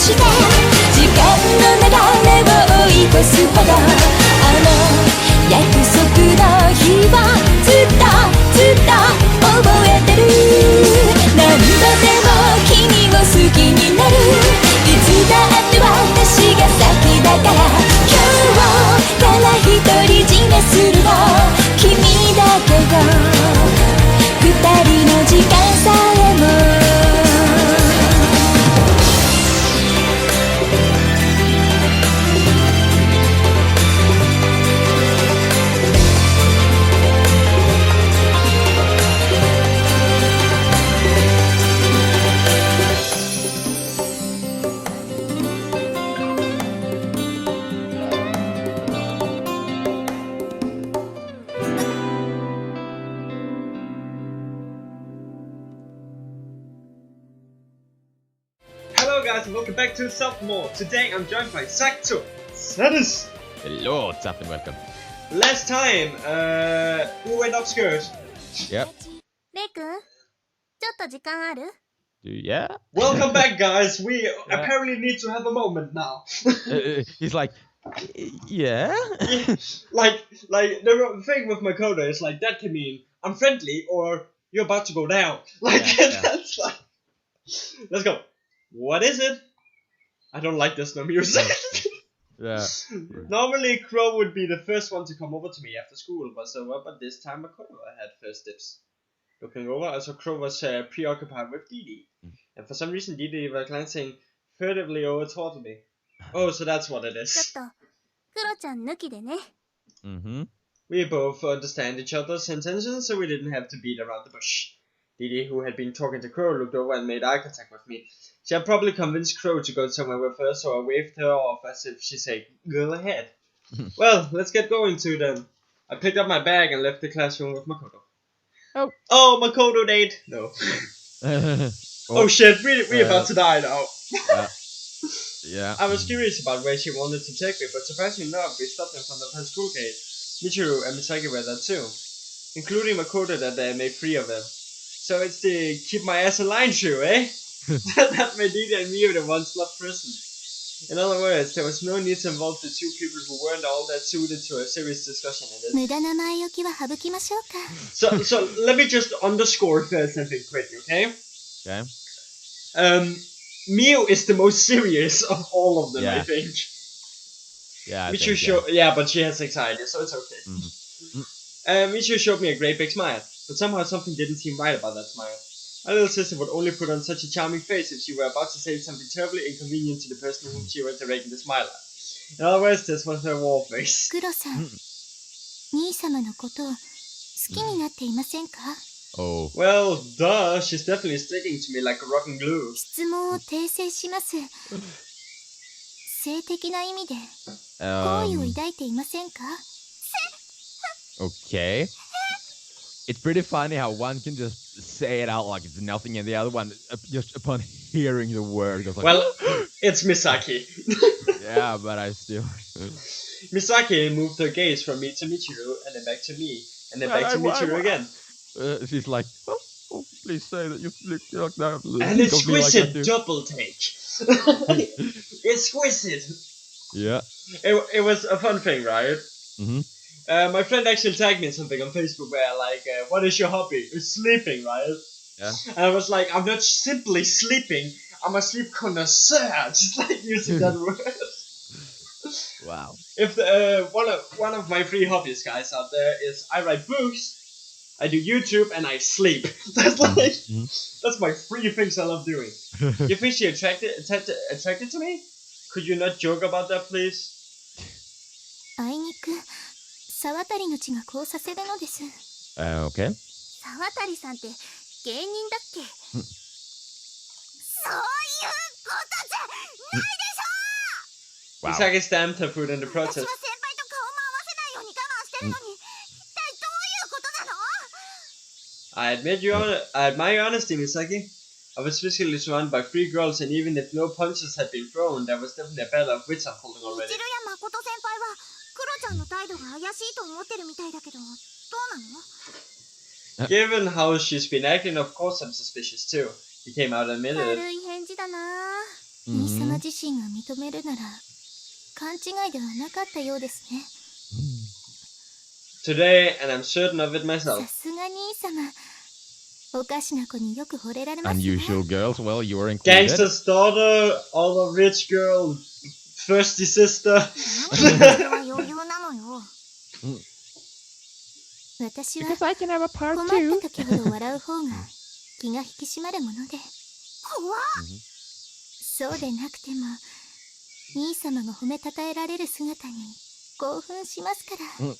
して時間の流れを追い越すほど約束の日はずっと覚えてる何度でも君を好きになるいつだって私が先だから今日から独り占めするの君だけど二人の時間さえもWelcome back to Salthemor. Today I'm joined by Salth. Salth. Hello, Salth and welcome. Last time, we went upstairs. Yep. レイ君、ちょっと時間ある？ Yeah. Welcome back, guys. We apparently need to have a moment now. He's like, yeah. like the thing with Makoto is like that can mean I'm friendly or you're about to go down. Like Yeah. that's like. Let's go. What is it? I don't like this no music. Yeah. Normally Crow would be the first one to come over to me after school was over, but this time Makoto had first steps. Looking over, so Crow was preoccupied with Didi. And for some reason Didi was glancing furtively over toward me. Oh, so that's what it is. ちょっとクロちゃん抜きでね。 Mm-hmm. We both understand each other's intentions, so we didn't have to beat around the bush. Didi, who had been talking to Crow, looked over and made eye contact with me. She had probably convinced Crow to go somewhere with her, so I waved her off as if she said, "Go ahead." Well, let's get going to then. I picked up my bag and left the classroom with Makoto. Oh, Makoto date. No. Oh shit, we're about to die now. Yeah. I was curious about where she wanted to take me, but surprisingly enough, we stopped in front of her school gate. Michiru and Misaki were there too, including Makoto that they made 3 of them. So it's the keep my ass in line shoe, eh? That made Didi and me the ones not present. In other words, there was no need to involve the 2 people who weren't all that suited to a serious discussion in this. 無駄な前置きは省きましょうか。 So let me just underscore first something quickly, okay? Okay. Miu is the most serious of all of them, Yeah. I think. Yeah. Yeah, but she has anxiety, so it's okay. Michiru showed me a great big smile, but somehow something didn't seem right about that smile. My little sister would only put on such a charming face if she were about to say something terribly inconvenient to the person whom she was directing the smile at. In other words, this was her war face. クロさん、兄様のことを好きになっていませんか？ Oh. Well, duh, she's definitely sticking to me like a rotten glue. 質問を訂正します。性的な意味で好意を抱いていませんか？ Okay. It's pretty funny how one can just say it out like it's nothing, and the other one, just upon hearing the word, goes like, Well, it's Misaki. yeah, but I still. Misaki moved her gaze from me to Michiru, and then back to me, and then back to Michiru again. She's like, oh, please say that you like that. An exquisite double take. Exquisite. Yeah. It was a fun thing, right? Mm-hmm. My friend actually tagged me in something on Facebook where like, what is your hobby? It's sleeping, right? Yeah. And I was like, I'm not simply sleeping, I'm a sleep connoisseur. Just like using that word. Wow. If one of my 3 hobbies, guys, out there is I write books, I do YouTube, and I sleep. That's like that's my 3 things I love doing. You think she attracted to me? Could you not joke about that, please? あいにく沢渡の血がこうさせるのです。 Okay. 沢渡さんって芸人だっけ？そういうことじゃないでしょ！ Wow. Misaki stamped her foot in the 私は protest. 先輩と顔も合わせないように我慢してるのに、一体どういうことなの？ I admire your honesty, Misaki. I was physically surrounded by 3 girls, and even if no punches had been thrown, there was definitely a battle of wits unfolding み already. ちるや誠先輩はクロちゃんの態度が怪しいと思ってるみたいだけど、どうなの？ Given how she's been acting, of course I'm suspicious too. He came out and admitted 軽 it. い返事だな。兄様自身が認めるなら勘違いではなかったようですね。 Today, and I'm certain of it さ myself. すが兄様、おかしな子によく惚れられますね。 Unusual girls, well, you were included. Gangster's daughter, other rich girl, thirsty sister. それは余裕なのよ。私は Because I can have a 困 part っ two. た時ほど笑う方が気が引き締まるもので。怖っ。そうでなくても兄様が褒めたたえられる姿に興奮しますから。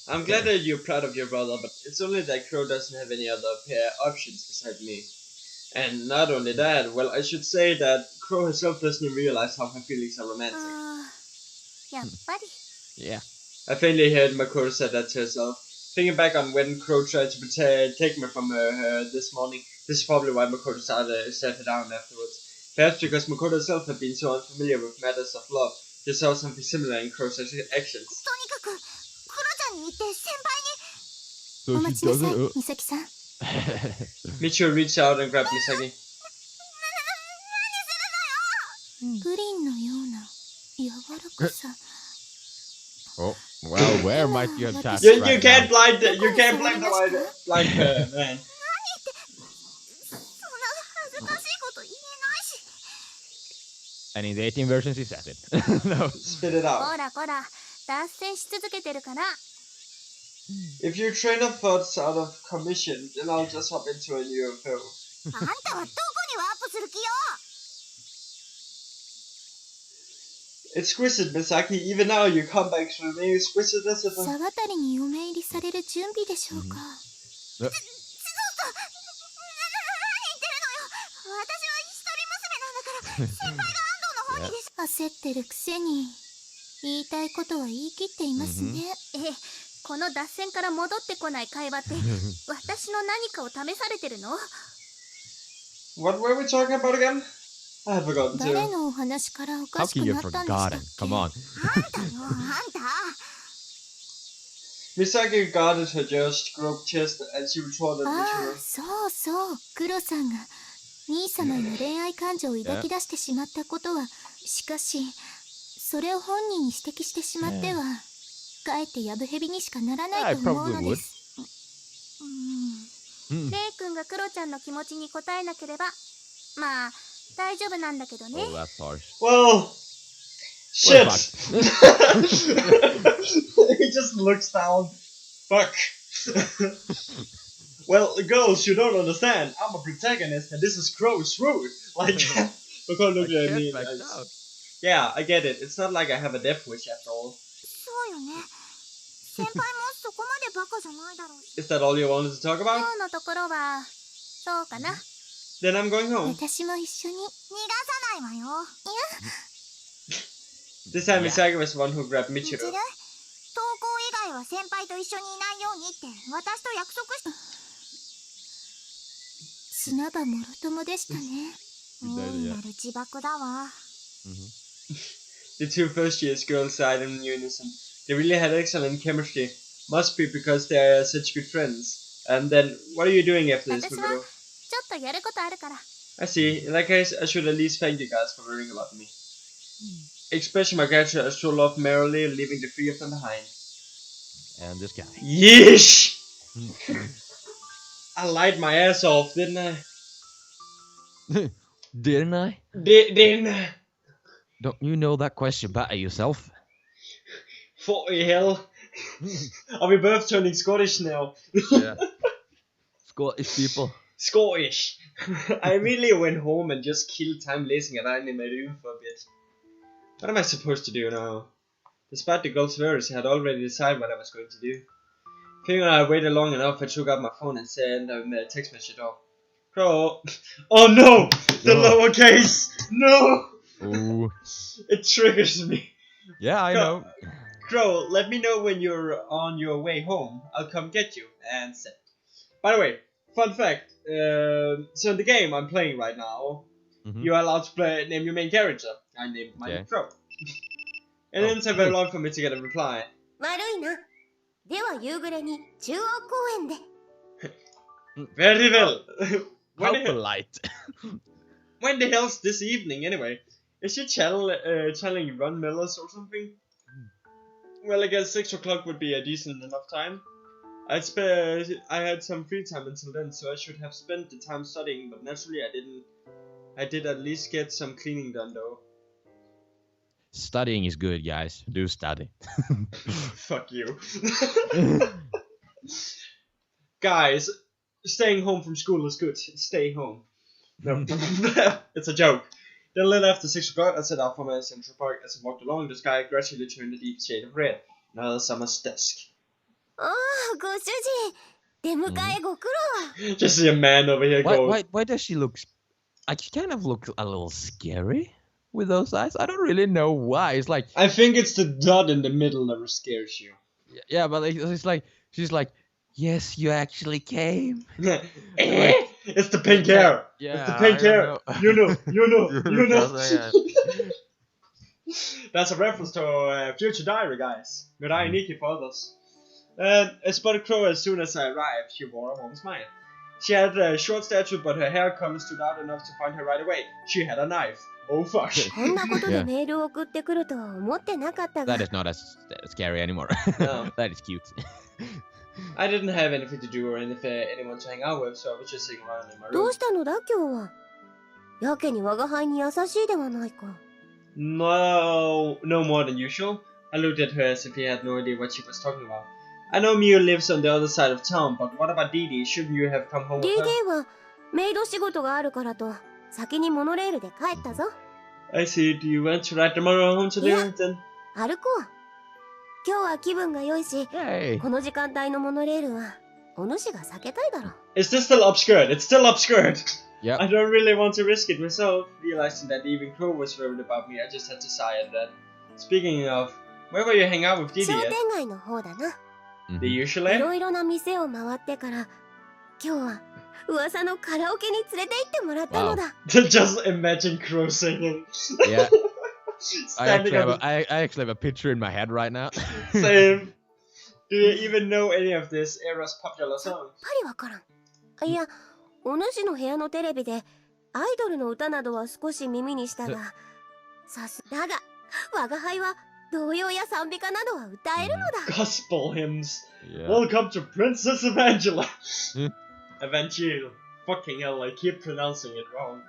I'm glad that you're proud of your brother, but it's only that Crow doesn't have any other pair options beside me. And not only that, well, I should say that Crow herself doesn't realize how her feelings are romantic. やっぱり Yeah. I faintly heard Makoto say that to herself. Thinking back on when Crow tried to take me from her this morning, this is probably why Makoto set her down afterwards. Perhaps because Makoto herself had been so unfamiliar with matters of love, she saw something similar in Crow's actions. とにかくクロちゃんに言って先輩に。 So お she 待ちなさい doesn't. 美咲さん。 Michio reached out and grabbed Misaki. プリンのような柔らかさ。 Oh, well, where might you have touched You right can't now? blind the blind her, man. そんな恥ずかしいこと言えないし。 And in the 18 version, she says it. No. Spit it out. こらこら、脱線し続けてるから。 If your train of thought's out of commission, then I'll just hop into a new UFO. あんたはどこにワープする気よ。 Exquisite, Misaki. Even now, you come back to me exquisite as if 沢渡に嫁入りされる準備でしょうか。 Uh, 何言ってるのよ。私は一人娘なんだから先輩が安藤の方にでしょ。焦ってるくせに言いたいことは言い切っていますね。この脱線から戻ってこない会話って私の何かを試されてるの？ What were we talking about again? I have forgotten 誰 too. のお話からお How かし can く you な have ったんでしたっ forgotten? け？ Come on. あんたよ、あんた。 Misaki guarded her just groped chest and she retorted あ Michio. あ、そうそう。クロさんが兄様への恋愛感情を抱き出してしまったことは、しかしそれを本人に指摘してしまっては、かえってやぶへびにしかならないと思うのです。レイ君がクロちゃんの気持ちに応えなければ、まあ大丈夫なんだけどね。 Oh, that's harsh. Well, We're shit. He just looks down. Fuck. Well, girls, you don't understand. I'm a protagonist, and this is Crow's rude. Like, because look at me. Yeah, I get it. It's not like I have a death wish after all. そうよね。先輩もそこまでバカじゃないだろうし。 Is that all you wanted to talk 今 about? 日のところはそうかな。 Then I'm going home. 私も一緒に逃がさないわよ。 This time, Yeah. Misaki was the one who grabbed みち Michiro. る、登校以外は先輩と一緒にいないようにって私と約束した。砂場もろともでしたね。大いなる自爆だわ。 The two first years girls sighed in unison. They really had excellent chemistry. Must be because they are such good friends. And then, what are you doing after this, 私は Makoto? ちょっとやることあるから。 I see. In that case, I should at least thank you guys for worrying about me. Expression my character as stroll off merrily, leaving the three of them behind. And this guy. Yeesh! I lied my ass off, didn't I? Didn't I? Didn't I? Don't you know that question better yourself? For hell. Are we both turning Scottish now? Yeah. Scottish people. Scottish. I immediately went home and just killed time lazing around in my room for a bit. What am I supposed to do now? Despite the girl's worries, I had already decided what I was going to do. Figuring I waited long enough, I took out my phone and sent a text message off. Crow. Oh no! The No. lowercase! No! Ooh. It triggers me. Yeah, I know. Crow, let me know when you're on your way home. I'll come get you. And send. By the way, fun fact. So in the game I'm playing right now, you are allowed to name your main character. I named mine Crow. And then it took very long for me to get a reply. 悪いな。では夕暮れに中央公園で。 Very well. How When- polite. When the hell's this evening anyway? Is she channeling Ron Miller's or something? Well, I guess 6 o'clock would be a decent enough time. I had some free time until then, so I should have spent the time studying, but naturally I didn't. I did at least get some cleaning done though. Studying is good, guys. Do study. Fuck you. Guys, staying home from school is good. Stay home. No, it's a joke. Then a little after 6 o'clock, I set out for my Central Park. As I walked along, the sky gradually turned a deep shade of red. Another summer's dusk. ご主人、出迎えご苦労。 Just see a man over here go. Why does she look? She kind of looks a little scary with those eyes. I don't really know why. It's like I think it's the dot in the middle that scares you. yeah, but it's like she's like, yes, you actually came. It's the pink hair. Yeah, it's the pink hair. You know. Yeah. That's a reference to Future Diary, guys. Good eye, Nikki for others. I spotted Crow as soon as I arrived. She wore a warm smile. She had a short stature, but her hair color stood out enough to find her right away. She had a knife. Oh fuck. こんなことでメールを送ってくるとは思ってなかったが。 That is not as scary anymore. No. That is cute. I didn't have anything to do or anyone to hang out with, so I was just sitting around in my ど room. うしたのだ今日は。やけに我が輩に優しいではないか。 No more than usual. I looked at her as if he had no idea what she was talking about. I know Mio lives on the other side of town, but what about Dee Dee? Shouldn't you have come home with her? DD はメイド仕事があるからと先にモノレールで帰ったぞ。 I see. Do you want to ride the motor home today, Yeah. then? 歩こう。今日は気分が良いし、 Hey. この時間帯のモノレールはお主が避けたいだろう。 Is this still upskirt? It's still upskirt. Yep. I don't really want to risk it myself. Realizing that even Crow was worried about me, I just had to sigh at that. Speaking of, where will you hang out with Dee 商 Dee 店 at? 街の方だな。 The い usual? ろいろな店を回ってから今日は噂のカラオケに連れて行ってもらったのだ。 Just imagine Crow singing. Yeah. Standing on I actually have a picture in my head right now. the same. Do you even know any of this era's popular さっ songs? ぱりわからん。いや、お主の部屋のテレビでアイドルの歌などは少し耳にしたが、だが我が輩は童謡や賛美歌などは歌えるのだ。 Gospel hymns. Yeah. Welcome to Princess Evangela. Hmm. Evangel. Fucking hell, I keep pronouncing it wrong.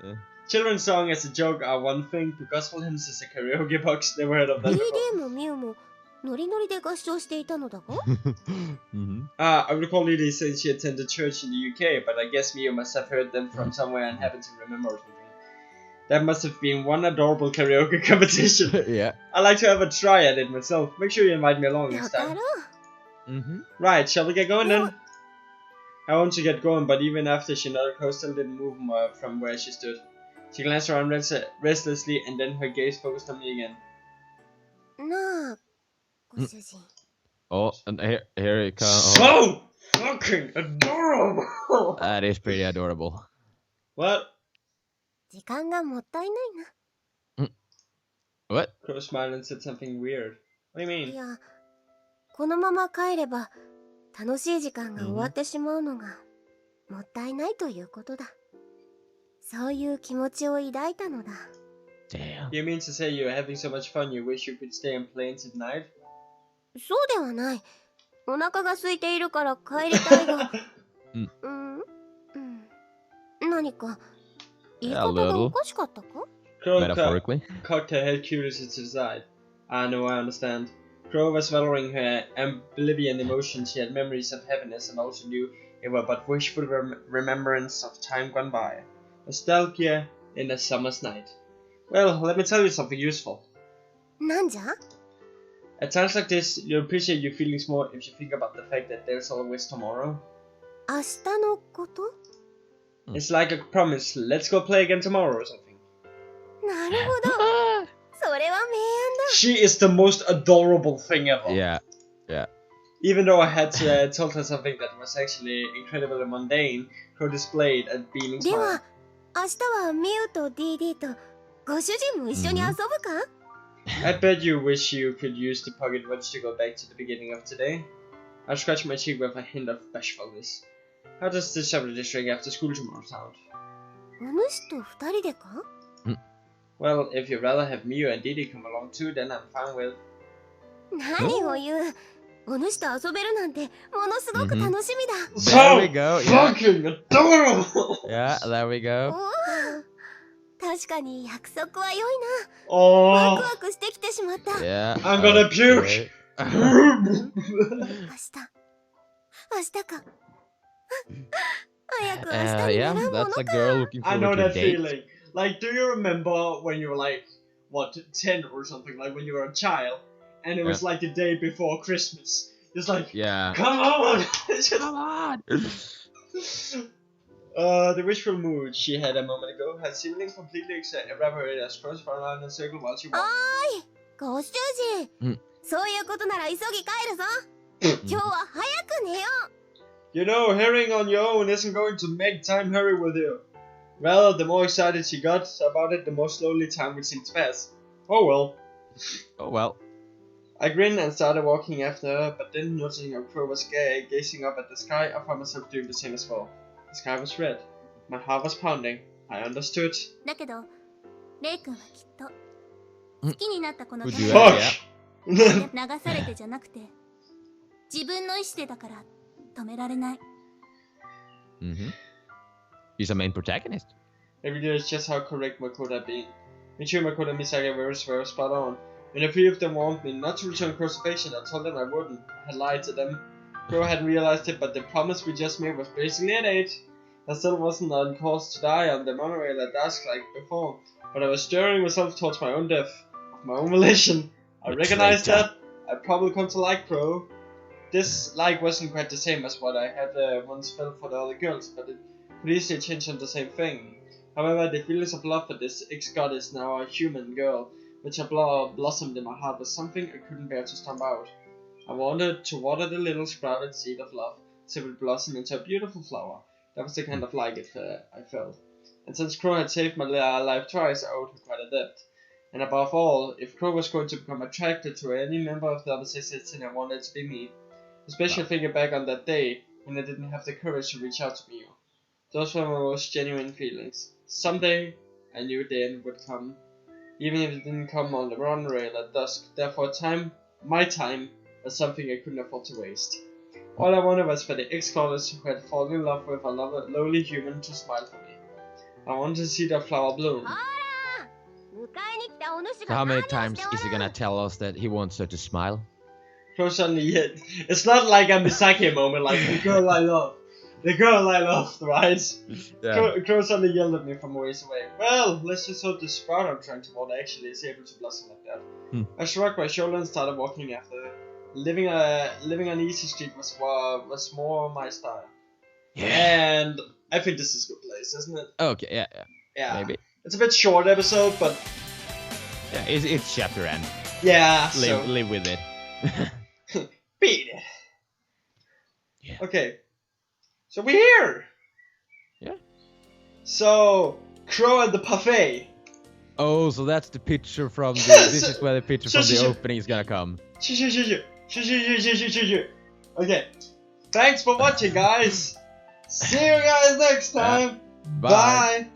Yeah. Children's song as a joke are one thing, but gospel hymns is a karaoke box. Never heard of that before. DD もミュウもノリノリで合唱していたのだが Mm-hmm. I recall Lily saying she attended church in the UK, but I guess Mio must have heard them from somewhere and happened to remember or something. That must have been one adorable karaoke competition. Yeah. I'd like to have a try at it myself. Make sure you invite me along よ next か time. ろう。 Mm-hmm. Right, shall we get going Yeah. then? I want to get going, but even after she nodded, Crow still didn't move from where she stood. She glanced around restlessly, and then her gaze focused on me again. なあ、ご主人。 Oh, and here it comes. So fucking adorable! That is pretty adorable. What? 時間がもったいないな。 What? Crow smiled and said something weird. What do you い mean? や、このまま帰れば楽しい時間が終わってしまうのがもったいないということだ。そういう気持ちを抱いたのだ。 Damn. You mean to say you're having so much fun you wish you could stay and play into the night? そうではない。お腹が空いているから帰りたいが。何か言い方がおかしかったか？ Crow Metaphorically. cocked her head curiously to the side. I know, I understand. Crow was swallowing her oblivion emotions. She had memories of happiness and also knew they were but wishful remembrance of time gone by. Nostalgia in a summer's night. Well, let me tell you something useful. なんじゃ？ At times like this, you'll appreciate your feelings more if you think about the fact that there's always tomorrow. 明日のこと？ It's like a promise. Let's go play again tomorrow or something. なるほど。それは明暗だ。 She is the most adorable thing ever. Yeah. Yeah. Even though I had told her something that was actually incredibly mundane, Crow displayed a beaming で smile. は、明日はミウと DD とご主人も一緒に遊ぶか？ I bet you wish you could use the pocket watch to go back to the beginning of today. I scratched my cheek with a hint of bashfulness. How does the shopping district after school tomorrow sound? お主と二人でか？ Well, if you'd rather have Miyu and Didi come along too, then I'm fine with. 何を言う。お主と遊べるなんてものすごく楽しみだ。There we go. Yeah. Fucking adorable! Yeah, there we お go. ー確かに約束は良いな。 Oh, ワクワクしてきてしまった。 Yeah. I'm gonna puke! okay. 明日か。早く明日にな Yeah, らんもの that's か。 a girl looking I forward know to a that date. feeling. Like, do you remember when you were like, what, 10 or something? Like when you were a child, and it was like the day before Christmas. Just like, Yeah. come on! Come on! The wishful mood she had a moment ago had seemingly completely evaporated as Crow spun around in a circle while she おー walked. い、ご主人。うんそういうことなら急ぎ帰るぞ。今日は早く寝よう。 You know, hearing on your own isn't going to make time hurry with you. Well, the more excited she got about it, the more slowly time would seem to pass. Oh well. Oh well. I grinned and started walking after her, but then noticing how Crow was gazing up at the sky, I found myself doing the same as well. The sky was red. My heart was pounding. I understood. だけど、レイ君はきっと好きになったこの Would た you め Fuck!流されてじゃなくて、自分の意志でだから止められない。 Mm-hmm. He's a main protagonist. Maybe that's just how correct Makoto had been. Michiru, Makoto, and Misaki were spot on. When the three of them warned me not to return Crow's affection, I told them I wouldn't. I had lied to them. Crow hadn't realized it, but the promise we just made was basically an age. I still wasn't on course to die on the monorail at dusk like before, but I was stirring myself towards my own death, of my own volition. I recognized that. I'd probably come to like Crow. This like wasn't quite the same as what I had once felt for the other girls, but it could easily change on the same thing. However, the feelings of love for this ex-goddess, now a human girl, which had blossomed in my heart, was something I couldn't bear to stomp out. I wanted to water the little sprouted seed of love, so it would blossom into a beautiful flower. That was the kind of like it I felt. And since Crow had saved my life twice, I owed her quite a debt. And above all, if Crow was going to become attracted to any member of the opposite sex, then I wanted it to be me. Especially thinking back on that day, when I didn't have the courage to reach out to Miyu. Those were my most genuine feelings. Someday, I knew the end would come. Even if it didn't come on the monorail at dusk, therefore my time, was something I couldn't afford to waste. All I wanted was for the ex-goddess who had fallen in love with a lowly human to smile for me. I wanted to see the flower bloom. 迎えに来たお主 So が how 何 many をして times おる is he gonna tell us that he wants her to smile? Crow suddenly hit. It's not like a Misaki moment, like the girl I love. The girl I loved, right? Yeah. Crow suddenly yelled at me from a ways away. Well, let's just hope the sprout I'm trying to water actually is able to blossom like that. I shrugged my shoulder and started walking after her. Living on easy street was more my style. Yeah. And I think this is a good place, isn't it? Okay. Yeah. Yeah. Maybe. It's a bit short episode, but Yeah. It's chapter end. yeah. So Live with it. beat it. Yeah. Okay. So we're here. Yeah. So Crow at the buffet. Oh, so that's the picture from the. This is where the picture from the opening is gonna come. Okay. Thanks for watching, guys. See you guys next time. Bye.